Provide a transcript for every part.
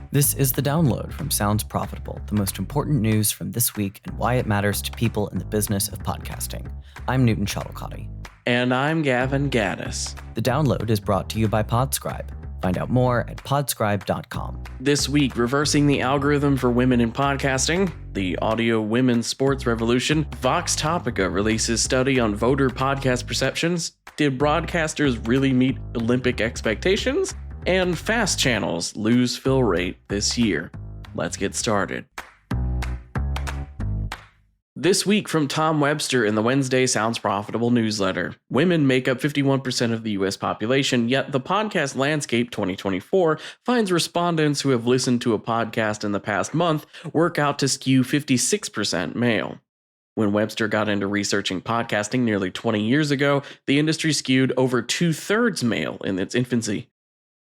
This is The Download from Sounds Profitable, the most important news from this week and why it matters to people in the business of podcasting. I'm Newton Shuttlecotty. And I'm Gavin Gaddis. The Download is brought to you by Podscribe. Find out more at podscribe.com. This week, reversing the algorithm for women in podcasting, the audio women's sports revolution, Vox Topica releases study on voter podcast perceptions, did broadcasters really meet Olympic expectations? And fast channels lose fill rate this year. Let's get started. This week from Tom Webster in the Wednesday Sounds Profitable newsletter. Women make up 51% of the U.S. population, yet the podcast landscape 2024 finds respondents who have listened to a podcast in the past month work out to skew 56% male. When Webster got into researching podcasting nearly 20 years ago, the industry skewed over 2/3 male in its infancy.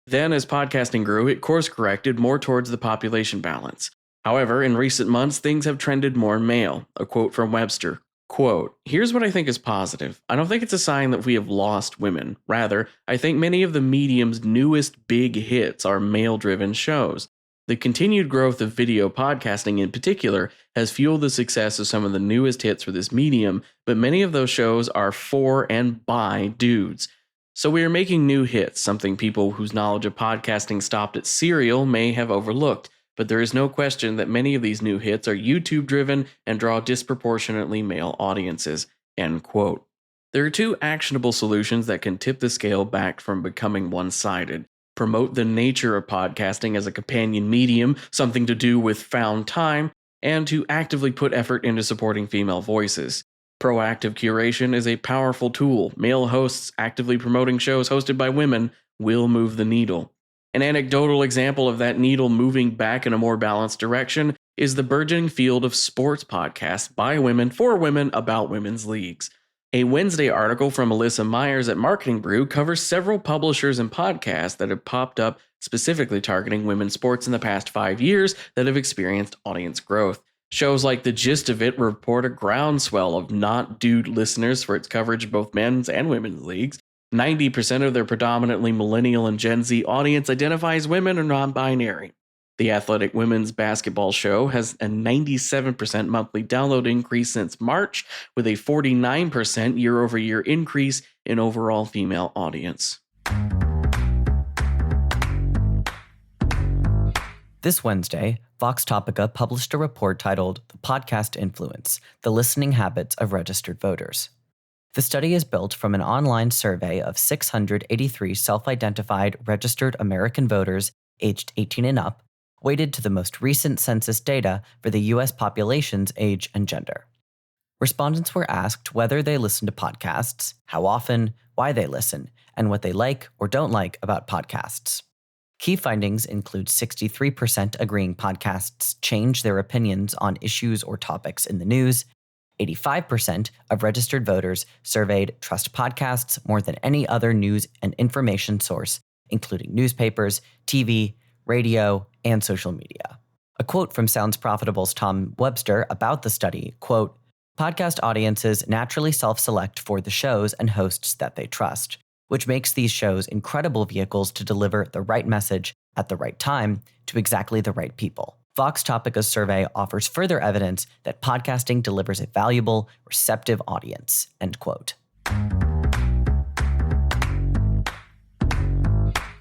Then, as podcasting grew, it course-corrected more towards the population balance. However, in recent months, things have trended more male. A quote from Webster, quote, "Here's what I think is positive. I don't think it's a sign that we have lost women. Rather, I think many of the medium's newest big hits are male-driven shows. The continued growth of video podcasting in particular has fueled the success of some of the newest hits for this medium, but many of those shows are for and by dudes. So we are making new hits, something people whose knowledge of podcasting stopped at Serial may have overlooked, but there is no question that many of these new hits are YouTube-driven and draw disproportionately male audiences." End quote. There are two actionable solutions that can tip the scale back from becoming one-sided. Promote the nature of podcasting as a companion medium, something to do with found time, and to actively put effort into supporting female voices. Proactive curation is a powerful tool. Male hosts actively promoting shows hosted by women will move the needle. An anecdotal example of that needle moving back in a more balanced direction is the burgeoning field of sports podcasts by women for women about women's leagues. A Wednesday article from Alyssa Myers at Marketing Brew covers several publishers and podcasts that have popped up specifically targeting women's sports in the past 5 years that have experienced audience growth. Shows like The Gist of It report a groundswell of not dude listeners for its coverage of both men's and women's leagues. 90% of their predominantly millennial and Gen Z audience identifies women or non-binary. The Athletic Women's Basketball Show has a 97% monthly download increase since March, with a 49% year-over-year increase in overall female audience. This Wednesday, Vox Topica published a report titled The Podcast Influence: The Listening Habits of Registered Voters. The study is built from an online survey of 683 self-identified registered American voters aged 18 and up, weighted to the most recent census data for the U.S. population's age and gender. Respondents were asked whether they listen to podcasts, how often, why they listen, and what they like or don't like about podcasts. Key findings include 63% agreeing podcasts change their opinions on issues or topics in the news. 85% of registered voters surveyed trust podcasts more than any other news and information source, including newspapers, TV, radio, and social media. A quote from Sounds Profitable's Tom Webster about the study, quote, "Podcast audiences naturally self-select for the shows and hosts that they trust, which makes these shows incredible vehicles to deliver the right message at the right time to exactly the right people." Vox Topica's survey offers further evidence that podcasting delivers a valuable, receptive audience, end quote.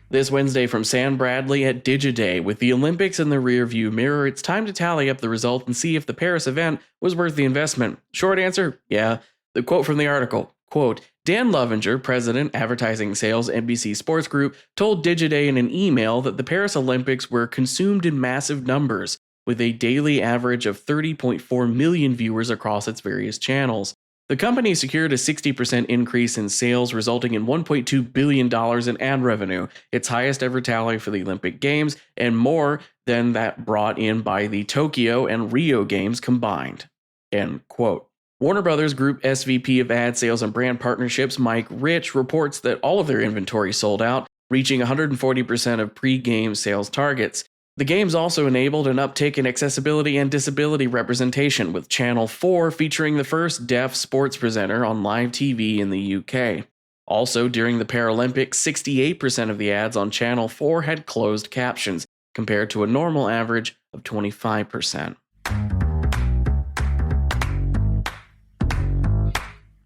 This Wednesday from Sam Bradley at Digiday. With the Olympics in the rearview mirror, it's time to tally up the result and see if the Paris event was worth the investment. Short answer, yeah. The quote from the article, quote, "Dan Lovinger, president, advertising sales, NBC Sports Group, told Digiday in an email that the Paris Olympics were consumed in massive numbers, with a daily average of 30.4 million viewers across its various channels. The company secured a 60% increase in sales, resulting in $1.2 billion in ad revenue, its highest ever tally for the Olympic Games, and more than that brought in by the Tokyo and Rio Games combined." End quote. Warner Brothers Group SVP of Ad Sales and Brand Partnerships Mike Rich reports that all of their inventory sold out, reaching 140% of pre-game sales targets. The games also enabled an uptick in accessibility and disability representation, with Channel 4 featuring the first deaf sports presenter on live TV in the UK. Also, during the Paralympics, 68% of the ads on Channel 4 had closed captions, compared to a normal average of 25%.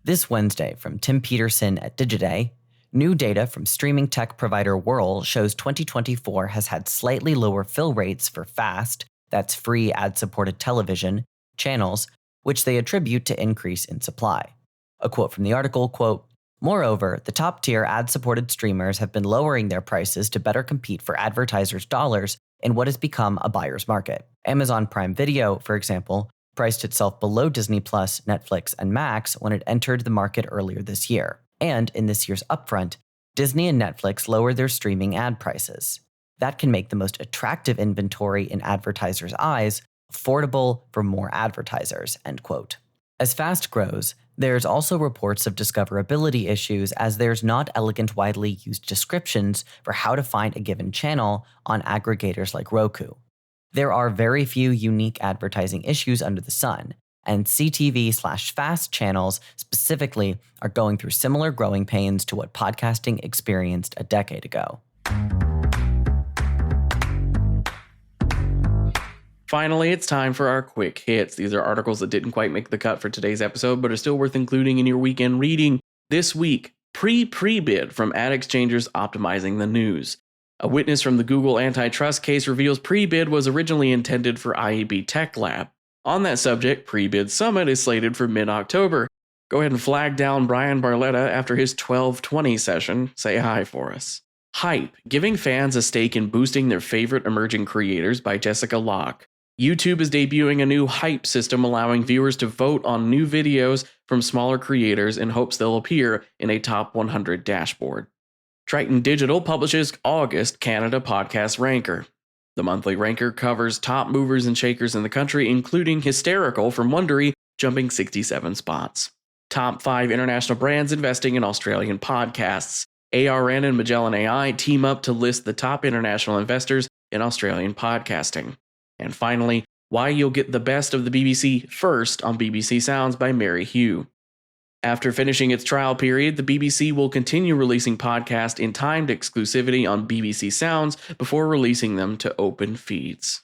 This Wednesday, from Tim Peterson at Digiday, new data from streaming tech provider Whirl shows 2024 has had slightly lower fill rates for FAST, that's free ad-supported television, channels, which they attribute to increase in supply. A quote from the article, quote, "Moreover, the top-tier ad-supported streamers have been lowering their prices to better compete for advertisers' dollars in what has become a buyer's market. Amazon Prime Video, for example, priced itself below Disney+, Netflix, and Max when it entered the market earlier this year. And in this year's upfront, Disney and Netflix lowered their streaming ad prices. That can make the most attractive inventory in advertisers' eyes affordable for more advertisers," end quote. As FAST grows, there's also reports of discoverability issues as there's not elegant, widely used descriptions for how to find a given channel on aggregators like Roku. There are very few unique advertising issues under the sun, and CTV/FAST channels specifically are going through similar growing pains to what podcasting experienced a decade ago. Finally, it's time for our quick hits. These are articles that didn't quite make the cut for today's episode, but are still worth including in your weekend reading. This week, pre-bid from ad exchangers optimizing the news. A witness from the Google antitrust case reveals pre-bid was originally intended for IAB Tech Lab. On that subject, Pre-Bid Summit is slated for mid-October. Go ahead and flag down Brian Barletta after his 12:20 session. Say hi for us. Hype, giving fans a stake in boosting their favorite emerging creators by Jessica Locke. YouTube is debuting a new Hype system allowing viewers to vote on new videos from smaller creators in hopes they'll appear in a top 100 dashboard. Triton Digital publishes August Canada Podcast Ranker. The monthly ranker covers top movers and shakers in the country, including Hysterical from Wondery, jumping 67 spots. Top 5 international brands investing in Australian podcasts. ARN and Magellan AI team up to list the top international investors in Australian podcasting. And finally, Why You'll Get the Best of the BBC First on BBC Sounds by Mary Hugh. After finishing its trial period, the BBC will continue releasing podcasts in timed exclusivity on BBC Sounds before releasing them to open feeds.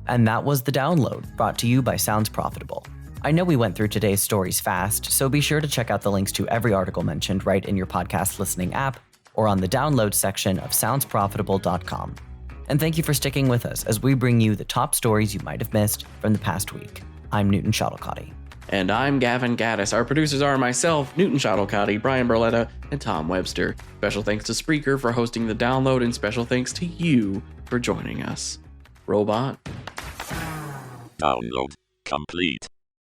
And that was The Download, brought to you by Sounds Profitable. I know we went through today's stories fast, so be sure to check out the links to every article mentioned right in your podcast listening app or on the download section of soundsprofitable.com. And thank you for sticking with us as we bring you the top stories you might have missed from the past week. I'm Newton Shuttlecotty. And I'm Gavin Gaddis. Our producers are myself, Newton Shuttlecotty, Brian Barletta, and Tom Webster. Special thanks to Spreaker for hosting The Download, and special thanks to you for joining us. Robot. Download complete.